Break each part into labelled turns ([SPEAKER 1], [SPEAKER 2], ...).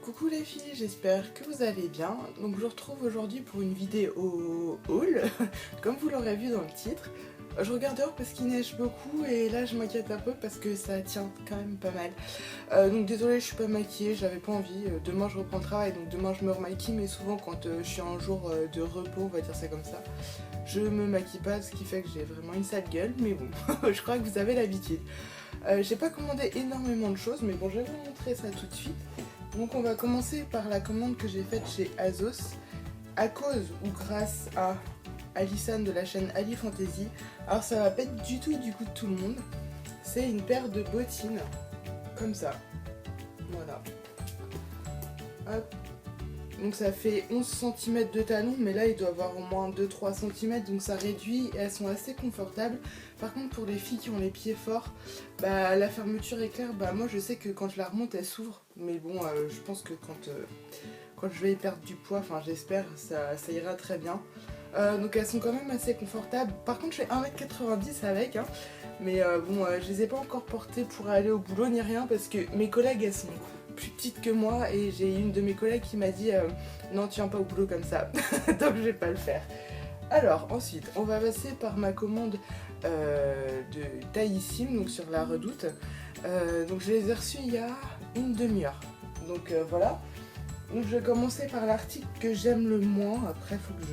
[SPEAKER 1] Coucou les filles, j'espère que vous allez bien. Donc je vous retrouve aujourd'hui pour une vidéo haul, comme vous l'aurez vu dans le titre. Je regarde dehors parce qu'il neige beaucoup et là je m'inquiète un peu parce que ça tient quand même pas mal. Donc désolée, je suis pas maquillée, j'avais pas envie. Demain je reprends le travail, donc demain je me remaquille, mais souvent quand je suis en jour de repos, on va dire ça comme ça, je me maquille pas, ce qui fait que j'ai vraiment une sale gueule, mais bon, je crois que vous avez l'habitude. J'ai pas commandé énormément de choses, mais bon, je vais vous montrer ça tout de suite. Donc on va commencer par la commande que j'ai faite chez ASOS, à cause ou grâce à Alison de la chaîne Ali Fantasy. Alors ça va pas être du tout du goût de tout le monde. C'est une paire de bottines, comme ça. Voilà. Hop. Donc ça fait 11 cm de talon, mais là il doit avoir au moins 2-3 cm, donc ça réduit et elles sont assez confortables. Par contre pour les filles qui ont les pieds forts, bah, la fermeture éclair, bah, moi je sais que quand je la remonte elle s'ouvre. Mais bon, je pense que quand je vais perdre du poids, enfin j'espère, ça ira très bien. Donc elles sont quand même assez confortables. Par contre je fais 1m90 avec, hein. Mais bon, je les ai pas encore portées pour aller au boulot ni rien parce que mes collègues elles sont plus petites que moi et j'ai une de mes collègues qui m'a dit non tu viens pas au boulot comme ça, donc je vais pas le faire. Alors ensuite on va passer par ma commande de Taillissime, donc sur la Redoute. Donc je les ai reçus il y a une demi-heure, donc voilà. Donc je vais commencer par l'article que j'aime le moins, après il faut que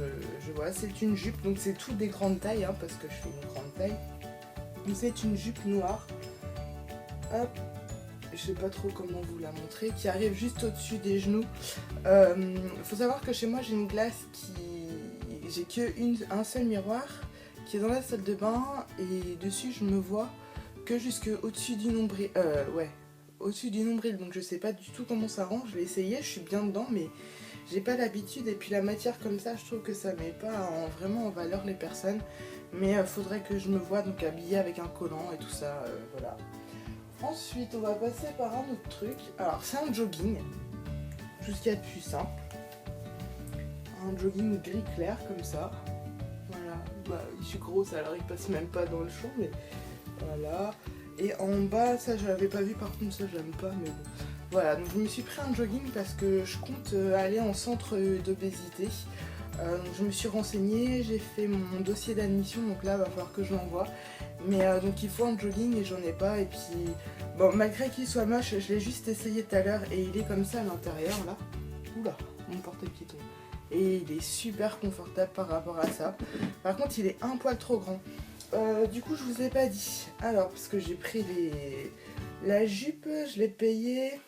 [SPEAKER 1] je vois, c'est une jupe, donc c'est tout des grandes tailles, hein, parce que je fais une grande taille. Donc c'est une jupe noire, hop, je sais pas trop comment vous la montrer, qui arrive juste au-dessus des genoux. Faut savoir que chez moi j'ai une glace j'ai un seul miroir qui est dans la salle de bain et dessus je me vois que jusque au-dessus du nombril, au-dessus du nombril, donc je sais pas du tout comment ça rend. Je l'ai essayé, je suis bien dedans, mais j'ai pas l'habitude, et puis la matière comme ça, je trouve que ça met pas vraiment en valeur les personnes, mais faudrait que je me voie donc habillée avec un collant et tout ça, voilà. Ensuite on va passer par un autre truc, alors c'est un jogging, tout ce qu'il y a de plus simple, un jogging gris clair comme ça, voilà, bah, je suis grosse alors il passe même pas dans le champ, mais voilà. Et en bas, ça je l'avais pas vu, par contre ça j'aime pas, mais bon. Voilà, donc je me suis pris un jogging parce que je compte aller en centre d'obésité. Donc je me suis renseignée, j'ai fait mon dossier d'admission, donc là il va falloir que je l'envoie. Mais donc il faut un jogging et j'en ai pas, et puis bon, malgré qu'il soit moche, je l'ai juste essayé tout à l'heure et il est comme ça à l'intérieur là. Oula, mon porte-pied tombe. Et il est super confortable par rapport à ça. Par contre il est un poil trop grand. Du coup je vous ai pas dit. Alors parce que j'ai pris la jupe, je l'ai payée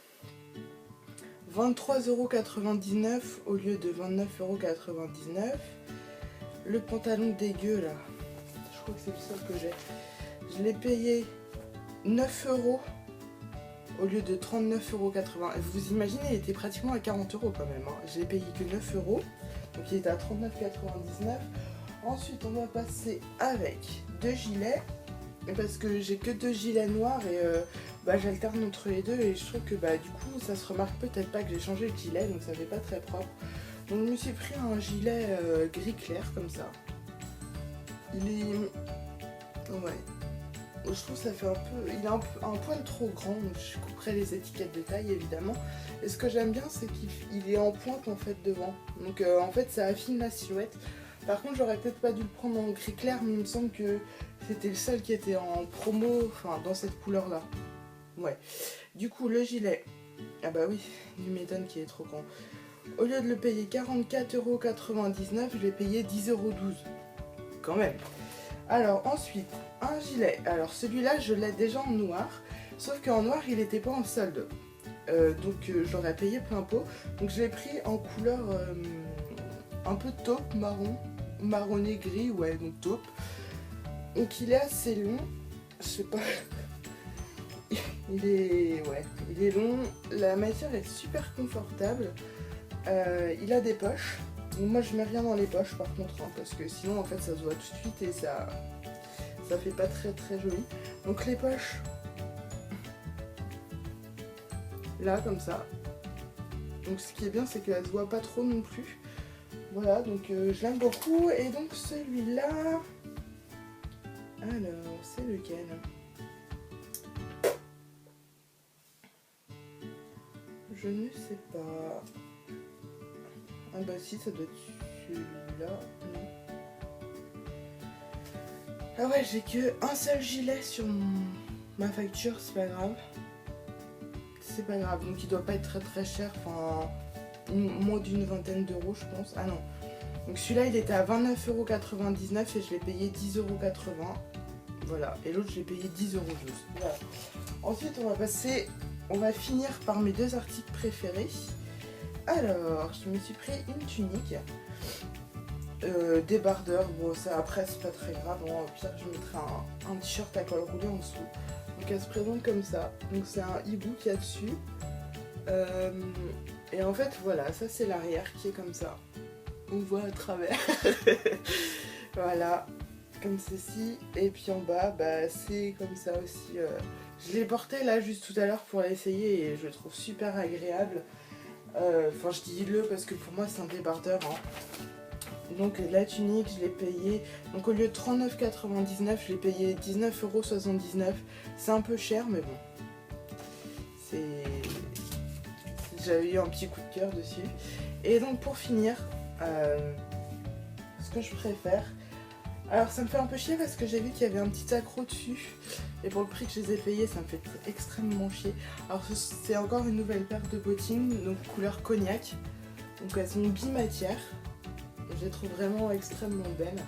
[SPEAKER 1] 23,99€ au lieu de 29,99€. Le pantalon dégueu là, je crois que c'est le seul que j'ai. Je l'ai payé 9€ au lieu de 39,80€. Vous imaginez, il était pratiquement à 40€ quand même, hein. Je l'ai payé que 9€, donc il était à 39,99€. Ensuite on va passer avec deux gilets, parce que j'ai que deux gilets noirs et j'alterne entre les deux, et je trouve que du coup ça se remarque peut-être pas que j'ai changé de gilet, donc ça fait pas très propre. Donc je me suis pris un gilet gris clair comme ça. Il est... ouais. Je trouve que ça fait un peu... il est un poil trop grand, donc je couperai les étiquettes de taille évidemment. Et ce que j'aime bien c'est qu'il est en pointe en fait devant. Donc en fait ça affine la silhouette. Par contre j'aurais peut-être pas dû le prendre en gris clair, mais il me semble que c'était le seul qui était en promo, enfin dans cette couleur là. Ouais. Du coup le gilet, ah bah oui, il m'étonne qu'il est trop grand. Au lieu de le payer 44,99€, je l'ai payé 10,12€. Quand même. Alors ensuite, un gilet. Alors celui-là je l'ai déjà en noir, sauf qu'en noir il n'était pas en solde. Donc j'aurais payé plein pot. Donc je l'ai pris en couleur un peu taupe, marronné gris, ouais, donc taupe. Donc il est assez long, je sais pas, il est long, la matière est super confortable, il a des poches, donc moi je mets rien dans les poches par contre, hein, parce que sinon en fait ça se voit tout de suite et ça fait pas très très joli. Donc les poches, là comme ça, donc ce qui est bien c'est qu'elle se voit pas trop non plus. Voilà, donc je l'aime beaucoup. Et donc celui-là, alors c'est lequel? Je Je ne sais pas. Ah bah si, ça doit être celui-là. Non. Ah ouais, j'ai que un seul gilet sur ma facture, c'est pas grave. C'est pas grave, donc il doit pas être très cher, enfin moins d'une vingtaine d'euros je pense. Ah non. Donc celui-là il était à 29,99€ et je l'ai payé 10,80€. Voilà, et l'autre je l'ai payé 10 € juste. Voilà. Ensuite on va finir par mes deux articles préférés. Alors, je me suis pris une tunique, débardeur, bon ça après c'est pas très grave, bon, au pire je mettrai un t-shirt à col roulé en dessous. Donc elle se présente comme ça, donc c'est un hibou qu'il y a dessus. Et en fait voilà, ça c'est l'arrière qui est comme ça. On voit à travers. Voilà, comme ceci. Et puis en bas, bah, c'est comme ça aussi. Je l'ai porté là juste tout à l'heure pour l'essayer et je le trouve super agréable. Enfin je dis le parce que pour moi c'est un débardeur. Hein. Donc la tunique je l'ai payée, donc au lieu de 39,99 je l'ai payé 19,79 €. C'est un peu cher mais bon. J'avais eu un petit coup de cœur dessus. Et donc pour finir, ce que je préfère, alors ça me fait un peu chier parce que j'ai vu qu'il y avait un petit accroc dessus et pour le prix que je les ai payés ça me fait extrêmement chier. Alors c'est encore une nouvelle paire de bottines, donc couleur cognac, donc elles sont bimatières et je les trouve vraiment extrêmement belles.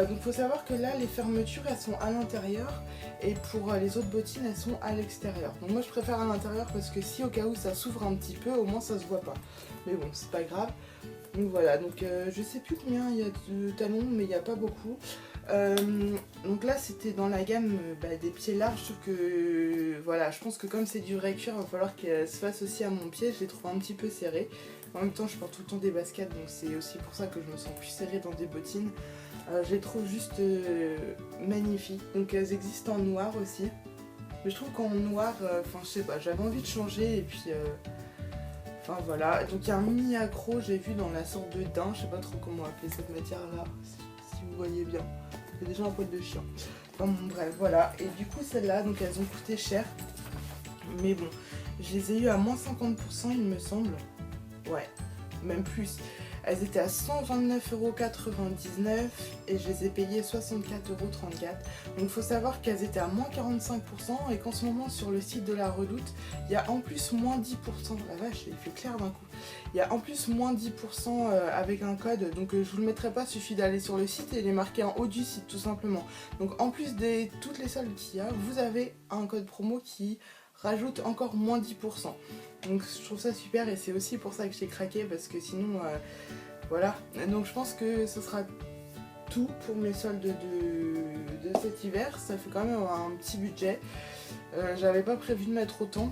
[SPEAKER 1] Donc faut savoir que là les fermetures elles sont à l'intérieur et pour les autres bottines elles sont à l'extérieur. Donc moi je préfère à l'intérieur parce que si au cas où ça s'ouvre un petit peu au moins ça se voit pas. Mais bon c'est pas grave. Donc voilà, donc je sais plus combien il y a de talons mais il n'y a pas beaucoup. Donc là c'était dans la gamme des pieds larges, sauf que voilà, je pense que comme c'est du vrai cuir il va falloir qu'elle se fasse aussi à mon pied. Je les trouve un petit peu serrés. En même temps je porte tout le temps des baskets donc c'est aussi pour ça que je me sens plus serrée dans des bottines. Je les trouve juste magnifiques. Donc elles existent en noir aussi. Mais je trouve qu'en noir, enfin je sais pas, j'avais envie de changer et puis enfin voilà. Donc il y a un mini accro, j'ai vu dans la sorte de daim, je sais pas trop comment appeler cette matière là, si vous voyez bien. C'est déjà un poil de chien. Enfin bon bref voilà. Et du coup celles-là, donc elles ont coûté cher. Mais bon, je les ai eu à moins 50% il me semble. Ouais, même plus. Elles étaient à 129,99€ et je les ai payées 64,34€. Donc il faut savoir qu'elles étaient à moins 45% et qu'en ce moment sur le site de la Redoute, il y a en plus moins 10%. La vache, il fait clair d'un coup. Il y a en plus moins 10% avec un code. Donc je vous le mettrai pas, il suffit d'aller sur le site et il est marqué en haut du site tout simplement. Donc en plus de toutes les soldes qu'il y a, vous avez un code promo qui rajoute encore moins 10%. Donc je trouve ça super et c'est aussi pour ça que j'ai craqué parce que sinon voilà. Donc je pense que ce sera tout pour mes soldes de cet hiver. Ça fait quand même un petit budget. J'avais pas prévu de mettre autant.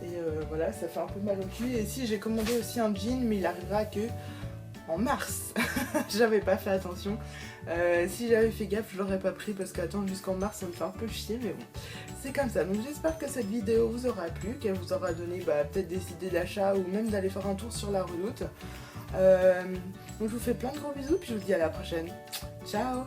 [SPEAKER 1] Et voilà, ça fait un peu mal au cul. Et si j'ai commandé aussi un jean mais il arrivera que en mars. J'avais pas fait attention. Si j'avais fait gaffe, je l'aurais pas pris parce qu'attendre jusqu'en mars, ça me fait un peu chier, mais bon, c'est comme ça. Donc j'espère que cette vidéo vous aura plu, qu'elle vous aura donné peut-être des idées d'achat ou même d'aller faire un tour sur la Redoute. Donc je vous fais plein de gros bisous, puis je vous dis à la prochaine. Ciao!